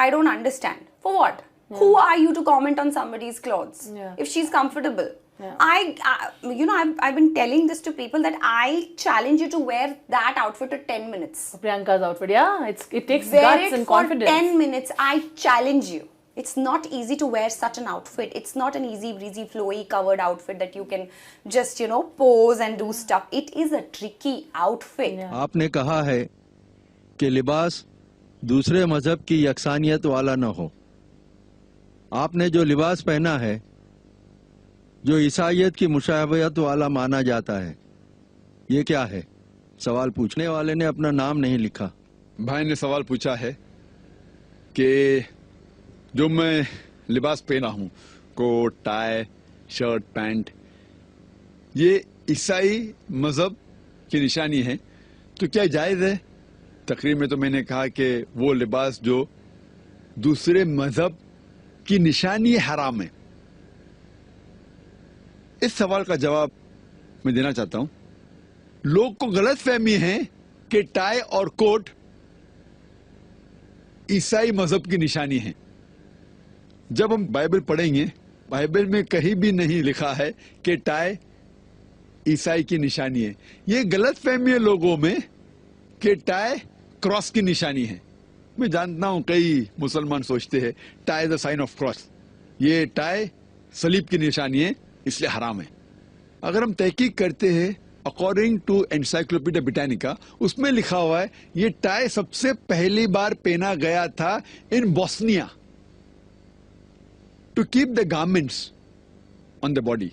I don't understand. For what? Yeah. Who are you to comment on somebody's clothes? Yeah. If she's comfortable. Yeah. I've been telling this to people that I challenge you to wear that outfit for 10 minutes. Priyanka's outfit, yeah. It takes wear guts and confidence. For 10 minutes. I challenge you. It's not easy to wear such an outfit. It's not an easy, breezy, flowy, covered outfit that you can just, pose and do stuff. It is a tricky outfit. Yeah. आपने कहा है कि लिबास दूसरे मजहब की यकसानियत वाला न हो. आपने जो लिबास पहना है, जो ईसाइयत की मुशाबहत वाला माना जाता है, ये क्या है? सवाल पूछने वाले ने अपना नाम नहीं लिखा. भाई ने सवाल पूछा है कि जो मैं लिबास पहना हूं, कोट, टाई, शर्ट, पैंट, ये ईसाई मजहब की निशानी है, तो क्या जायज है? तकरीर में तो मैंने कहा कि वो लिबास जो दूसरे मजहब की निशानी हराम है. इस सवाल का जवाब मैं देना चाहता हूं. लोग को गलत फहमी है कि टाई और कोट ईसाई मजहब की निशानी है. जब हम बाइबल पढ़ेंगे, बाइबल में कहीं भी नहीं लिखा है कि टाई ईसाई की निशानी है. ये गलत फहमी है लोगों में कि टाई क्रॉस की निशानी है. मैं जानता हूं कई मुसलमान सोचते हैं tie the sign of cross, ये टाई सलीब की निशानी है, इसलिए हराम है. अगर हम तहकीक करते हैं अकॉर्डिंग टू एनसाइक्लोपीडिया ब्रिटानिका, उसमें लिखा हुआ है ये टाई सबसे पहली बार पहना गया था in Bosnia to keep the garments on the body.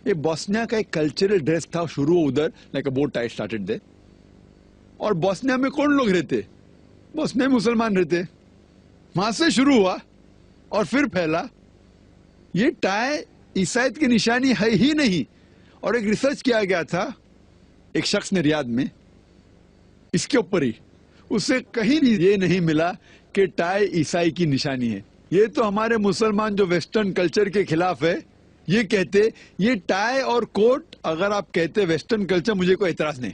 ये बोस्निया का एक कल्चरल ड्रेस था, शुरू उधर, like a boat tie started there. और बोस्निया में कौन लोग रहते? बोस्निया में मुसलमान रहते. वहां से शुरू हुआ और फिर फैला. ये टाई ईसाइयत की निशानी है ही नहीं. और एक रिसर्च किया गया था एक शख्स ने रियाद में, इसके ऊपर ही, उससे कहीं भी ये नहीं मिला कि टाई ईसाई की निशानी है. ये तो हमारे मुसलमान जो वेस्टर्न कल्चर के खिलाफ है, ये कहते ये टाई और कोट, अगर आप कहते वेस्टर्न कल्चर, मुझे कोई एतराज नहीं,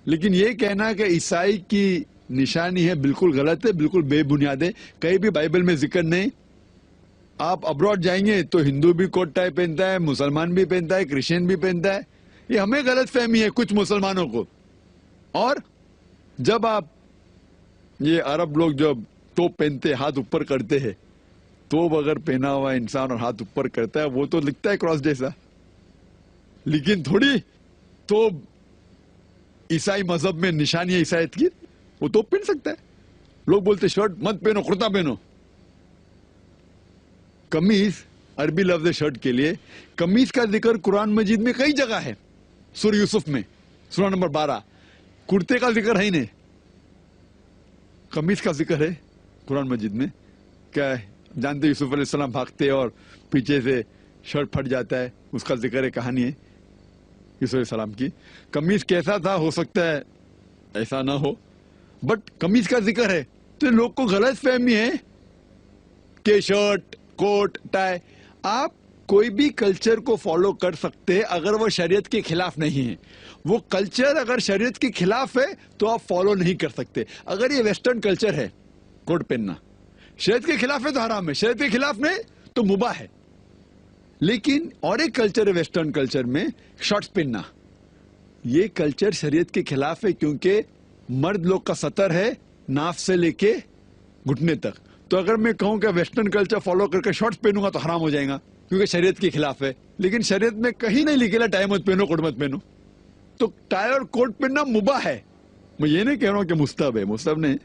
लेकिन ये कहना कि ईसाई की निशानी है बिल्कुल गलत है, बिल्कुल बेबुनियाद है. कहीं भी बाइबल में जिक्र नहीं. आप अब्रॉड जाएंगे तो हिंदू भी कोट टाई पहनता है, मुसलमान भी पहनता है, क्रिश्चियन भी पहनता है. ये हमें गलत फहमी है कुछ मुसलमानों को. और जब आप ये अरब लोग जब तोप पहनते, हाथ ऊपर करते हैं, तोप अगर पहना हुआ इंसान और हाथ ऊपर करता है, वो तो लिखता है क्रॉस जैसा, लेकिन थोड़ी तोप ईसाई मजहब में निशानी है ईसाइयत की, वो तोप पहन सकता है. लोग बोलते शर्ट मत पहनो, कुर्ता पहनो. कमीज अरबी लफ्ज है शर्ट के लिए. कमीज का जिक्र कुरान मजीद में कई जगह है. सूरह यूसुफ में सूरह नंबर 12. कुर्ते का जिक्र है ही नहीं, कमीज का जिक्र है कुरान मजीद में. क्या है? जानते यूसुफ अलैहिस्सलाम भागते और पीछे से शर्ट फट जाता है, उसका जिक्र है, कहानी है यूसुफ अलैहिस्सलाम की. कमीज कैसा था हो सकता है ऐसा ना हो, बट कमीज का जिक्र है. तो लोग को गलत फहमी है कि शर्ट, कोट, टाई. आप कोई भी कल्चर को फॉलो कर सकते हैं अगर वो शरीयत के खिलाफ नहीं है. वो कल्चर अगर शरीयत के खिलाफ है तो आप फॉलो नहीं कर सकते. अगर ये वेस्टर्न कल्चर है, कोट पहनना शरीयत के खिलाफ है तो हराम है, शरीयत के खिलाफ नहीं तो मुबाह है. लेकिन और एक कल्चर है वेस्टर्न कल्चर में, शॉर्ट्स पहनना. ये कल्चर शरीयत के खिलाफ है क्योंकि मर्द लोग का सतर है नाफ से लेके घुटने तक. तो अगर मैं कहूं कि वेस्टर्न कल्चर फॉलो करके शॉर्ट्स पहनूंगा तो हराम हो जाएगा क्योंकि शरीयत के खिलाफ है. लेकिन शरीयत में कहीं नहीं लिखेला टाई मत पहनो, कोट मत पहनो. तो टाई और कोट पहनना मुबाह है. मैं ये नहीं कह रहा हूं कि मुस्तहब है, मुस्तहब नहीं,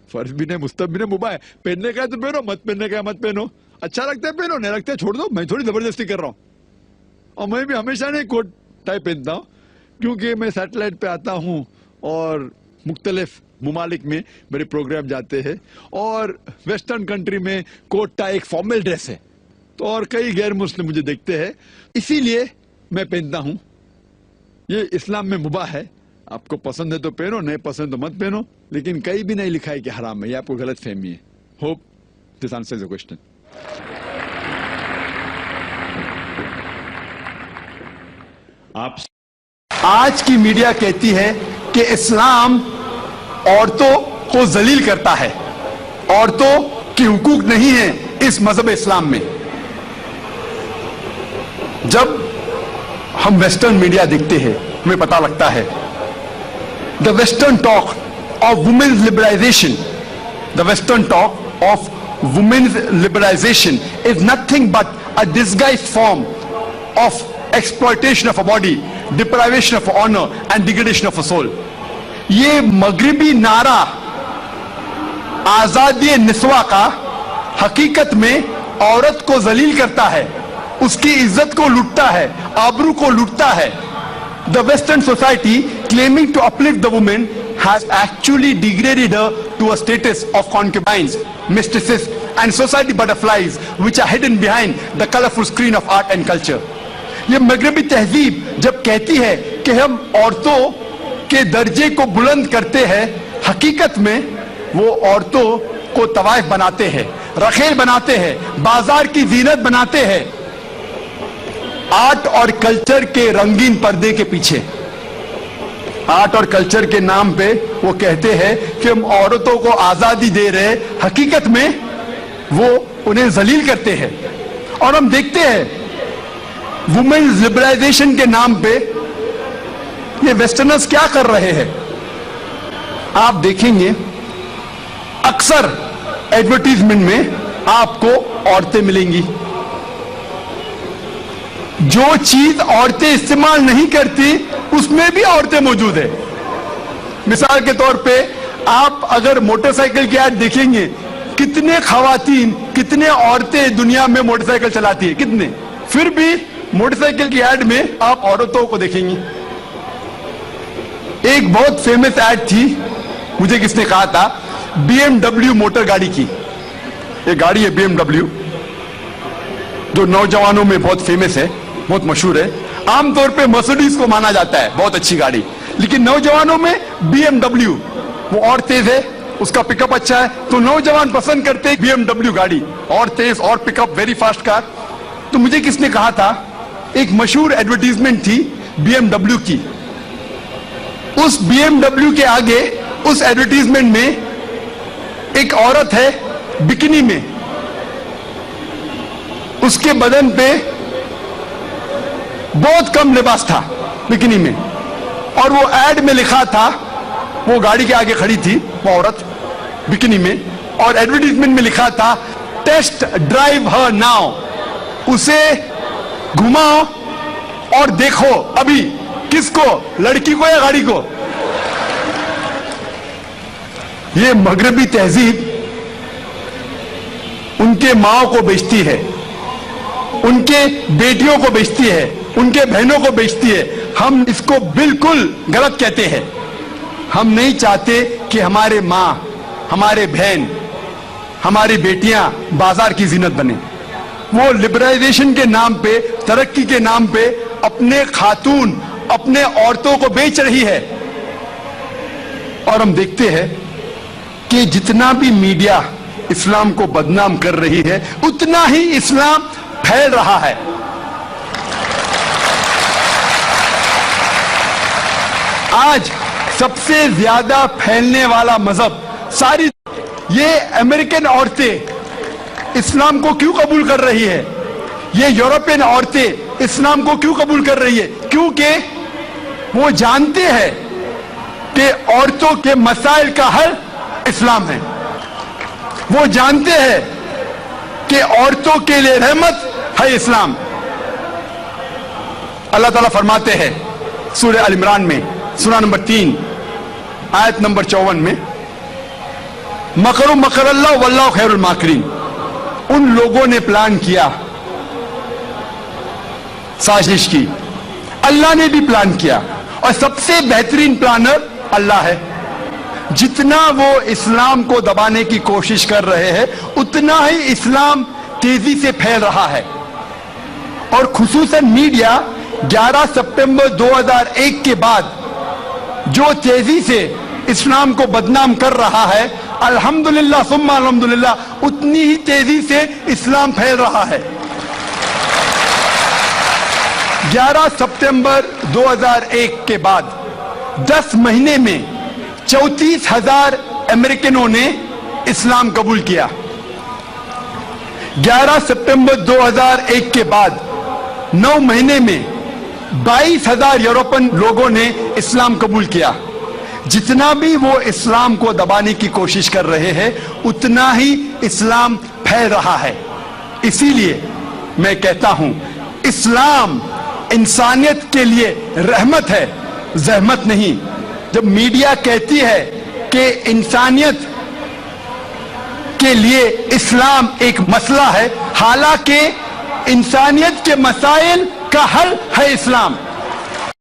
फर्ज भी नहीं, मुस्तहब भी नहीं, मुबाह है. पहनने का है तो पहनो, मत पहनने का है मत पहनो. अच्छा लगता है पहनो, नहीं लगता है छोड़ दो. मैं थोड़ी जबरदस्ती कर रहा हूं. और मैं भी हमेशा नहीं कोट टाई पहनता हूं क्योंकि मैं सैटेलाइट पे आता हूं और मुख्तलिफ मुमालिक में मेरे प्रोग्राम जाते हैं, और वेस्टर्न कंट्री में कोट टाई एक फॉर्मल ड्रेस है, तो और कई गैर मुस्लिम मुझे देखते हैं, इसीलिए मैं पहनता हूं. ये इस्लाम में मुबाह है. आपको पसंद है तो पहनो, नहीं पसंद तो मत पहनो, लेकिन कहीं भी नहीं लिखा है कि हराम है. ये आपको गलत फहमी है. Hope this answers the question. आप आज की मीडिया कहती है कि इस्लाम औरतों को जलील करता है, औरतों कि हुकूक नहीं है इस मजहब इस्लाम में। जब हम वेस्टर्न मीडिया देखते हैं हमें पता लगता है the western talk of women's liberalisation, the western talk of women's liberalisation is nothing but a disguised form of exploitation of a body, deprivation of honour and degradation of a soul. ये मगरिबी नारा आजादी निस्वा का हकीकत में औरत को जलील करता है, उसकी इज्जत को लूटता है, आबरू को लूटता है। The Western society claiming to uplift the woman has actually degraded her to a status of concubines, mistresses and society butterflies which are hidden behind the colorful screen of art and culture. ये मगरबी तहजीब जब कहती है कि हम औरतों के दर्जे को बुलंद करते हैं, हकीकत में वो औरतों को तवाइफ बनाते हैं, रखेल बनाते हैं, बाजार की जीनत बनाते हैं, आर्ट और कल्चर के रंगीन पर्दे के पीछे। आर्ट और कल्चर के नाम पे वो कहते हैं कि हम औरतों को आजादी दे रहे हैं, हकीकत में वो उन्हें जलील करते हैं। और हम देखते हैं वुमेन्स लिबरलाइजेशन के नाम पे ये वेस्टर्नर्स क्या कर रहे हैं। आप देखेंगे अक्सर एडवर्टीजमेंट में आपको औरतें मिलेंगी। जो चीज औरतें इस्तेमाल नहीं करती उसमें भी औरतें मौजूद है। मिसाल के तौर पे आप अगर मोटरसाइकिल की ऐड देखेंगे, कितने खवातीन, कितने औरतें दुनिया में मोटरसाइकिल चलाती है, कितने, फिर भी मोटरसाइकिल की ऐड में आप औरतों को देखेंगे। एक बहुत फेमस ऐड थी, मुझे किसने कहा था, BMW मोटर गाड़ी की। एक गाड़ी है BMW जो नौजवानों में बहुत फेमस है, बहुत मशहूर है। आमतौर पे मर्सिडीज को माना जाता है बहुत अच्छी गाड़ी, लेकिन नौजवानों में BMW वो और तेज है, उसका पिकअप अच्छा है, तो नौजवान पसंद करते हैं BMW गाड़ी, और तेज और पिकअप, वेरी फास्ट कार। तो मुझे किसने कहा था, एक मशहूर एडवर्टीजमेंट थी BMW की। उस BMW के आगे उस एडवर्टीजमेंट में एक औरत है बिकिनी में, उसके बदन पे बहुत कम लिबास था बिकिनी में, और वो एड में लिखा था, वो गाड़ी के आगे खड़ी थी वो औरत बिकिनी में, और एडवर्टीजमेंट में लिखा था टेस्ट ड्राइव हर नाउ, उसे घुमाओ और देखो अभी, किसको, लड़की को या गाड़ी को। ये मगरबी तहजीब उनके माओ को बेचती है, उनके बेटियों को बेचती है, उनके बहनों को बेचती है। हम इसको बिल्कुल गलत कहते हैं। हम नहीं चाहते कि हमारे माँ, हमारे बहन, हमारी बेटियां बाजार की जीनत बने। वो लिबरलाइजेशन के नाम पे, तरक्की के नाम पे अपने खातून, अपने औरतों को बेच रही है। और हम देखते हैं कि जितना भी मीडिया इस्लाम को बदनाम कर रही है, उतना ही इस्लाम फैल रहा है। आज सबसे ज्यादा फैलने वाला मजहब सारी, ये अमेरिकन औरतें इस्लाम को क्यों कबूल कर रही है, ये यूरोपियन औरतें इस्लाम को क्यों कबूल कर रही है, क्योंकि वो जानते हैं कि औरतों के मसाइल का हल इस्लाम है। वो जानते हैं कि औरतों के लिए रहमत है इस्लाम। अल्लाह ताला फरमाते हैं सूरह अल इमरान में, सूरा नंबर 3 आयत नंबर 54 में, मकरू मकर अल्लाह वल्लाहु खैरुल माकिरीन। उन लोगों ने प्लान किया, साजिश की, अल्लाह ने भी प्लान किया, और सबसे बेहतरीन प्लानर अल्लाह है। जितना वो इस्लाम को दबाने की कोशिश कर रहे हैं, उतना ही इस्लाम तेजी से फैल रहा है। और खुसूसन मीडिया 11 सितंबर 2001 के बाद जो तेजी से इस्लाम को बदनाम कर रहा है, अल्हम्दुलिल्लाह सुम्मा अल्हम्दुलिल्लाह, उतनी ही तेजी से इस्लाम फैल रहा है। 11 सितंबर 2001 के बाद 10 महीने में 34,000 अमेरिकनों ने इस्लाम कबूल किया। 11 सितंबर 2001 के बाद 9 महीने में 22,000 यूरोपियन लोगों ने इस्लाम कबूल किया। जितना भी वो इस्लाम को दबाने की कोशिश कर रहे हैं, उतना ही इस्लाम फैल रहा है। इसीलिए मैं कहता हूं, इस्लाम इंसानियत के लिए रहमत है, ज़हमत नहीं। जब मीडिया कहती है कि इंसानियत के लिए इस्लाम एक मसला है, हालांकि इंसानियत के मसाइल का हल है इस्लाम।